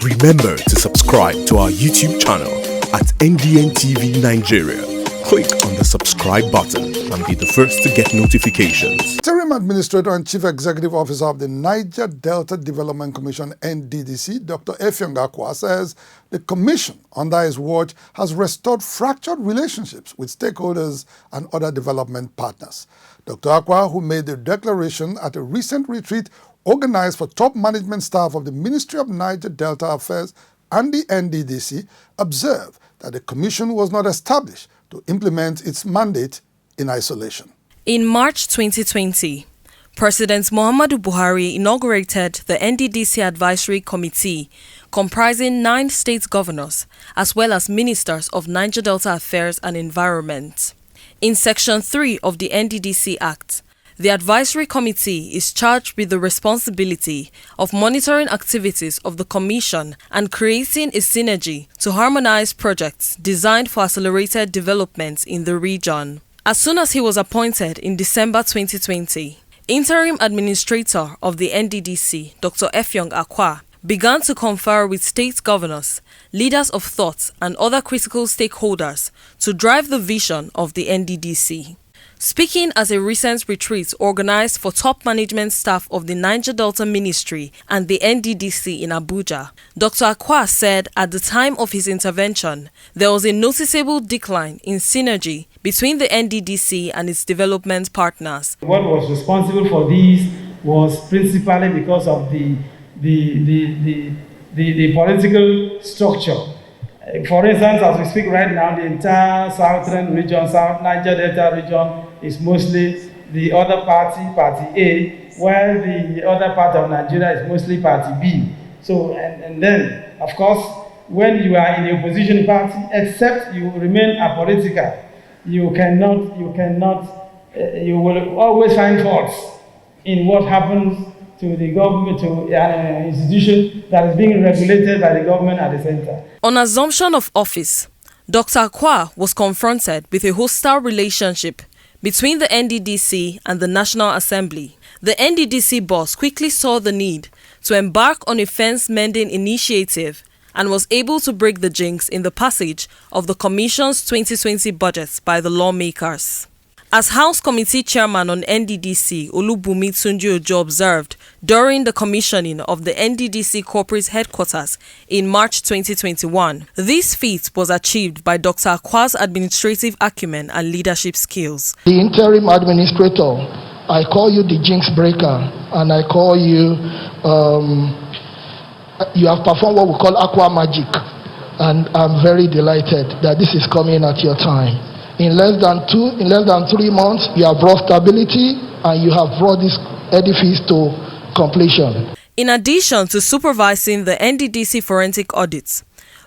Remember to subscribe to our YouTube channel at NDN Nigeria. Click on the subscribe button and be the first to get notifications. Interim Administrator and Chief Executive Officer of the Niger Delta Development Commission, Nddc, Dr. Efiong Akwa, says the commission under his watch has restored fractured relationships with stakeholders and other development partners. Dr. Akwa, who made the declaration at a recent retreat organized for top management staff of the Ministry of Niger Delta Affairs and the Nddc, observed that the commission was not established to implement its mandate in isolation. In March 2020, President Muhammadu Buhari inaugurated the Nddc Advisory Committee, comprising 9 state governors, as well as ministers of Niger Delta Affairs and Environment. In Section 3 of the Nddc Act, the Advisory Committee is charged with the responsibility of monitoring activities of the Commission and creating a synergy to harmonize projects designed for accelerated development in the region. As soon as he was appointed in December 2020, Interim Administrator of the Nddc, Dr. Efiong Akwa, began to confer with state governors, leaders of thought, and other critical stakeholders to drive the vision of the Nddc. Speaking at a recent retreat organized for top management staff of the Niger Delta Ministry and the Nddc in Abuja, Dr. Akwa said at the time of his intervention, there was a noticeable decline in synergy between the Nddc and its development partners. What was responsible for these was principally because of the political structure. For instance, as we speak right now, the entire southern region, South Niger Delta region, is mostly the other party, Party A, while the other part of Nigeria is mostly Party B. So, and then, of course, when you are in a opposition party, except you remain apolitical, you will always find faults in what happens to the government, to an institution that is being regulated by the government at the center. On assumption of office, Dr. Akwa was confronted with a hostile relationship between the Nddc and the National Assembly. The Nddc boss quickly saw the need to embark on a fence-mending initiative and was able to break the jinx in the passage of the Commission's 2020 budget by the lawmakers. As House Committee Chairman on Nddc, Olubunmi Tunji-Ojo observed during the commissioning of the Nddc corporate headquarters in March 2021, this feat was achieved by Dr. Akwa's administrative acumen and leadership skills. The interim administrator, I call you the jinx breaker, and I call you, you have performed what we call Akwa magic, and I'm very delighted that this is coming at your time. In less than 3 months, you have brought stability and you have brought this edifice to completion. In addition to supervising the Nddc forensic audits,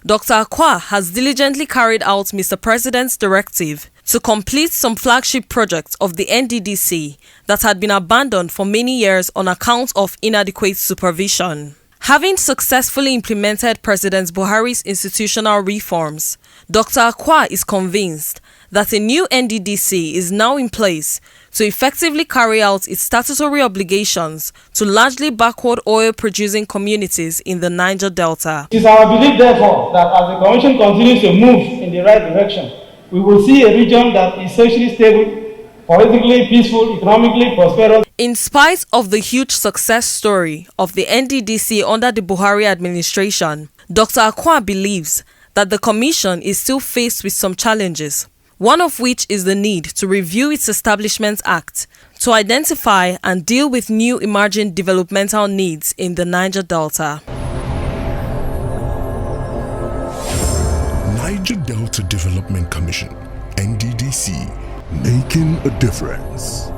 Dr. Akwa has diligently carried out Mr. President's directive to complete some flagship projects of the Nddc that had been abandoned for many years on account of inadequate supervision. Having successfully implemented President Buhari's institutional reforms, Dr. Akwa is convinced that a new Nddc is now in place to effectively carry out its statutory obligations to largely backward oil-producing communities in the Niger Delta. It is our belief, therefore, that as the Commission continues to move in the right direction, we will see a region that is socially stable, politically peaceful, economically prosperous. In spite of the huge success story of the Nddc under the Buhari administration, Dr. Akwa believes that the Commission is still faced with some challenges, one of which is the need to review its Establishment Act to identify and deal with new emerging developmental needs in the Niger Delta. Niger Delta Development Commission, NDDC, making a difference.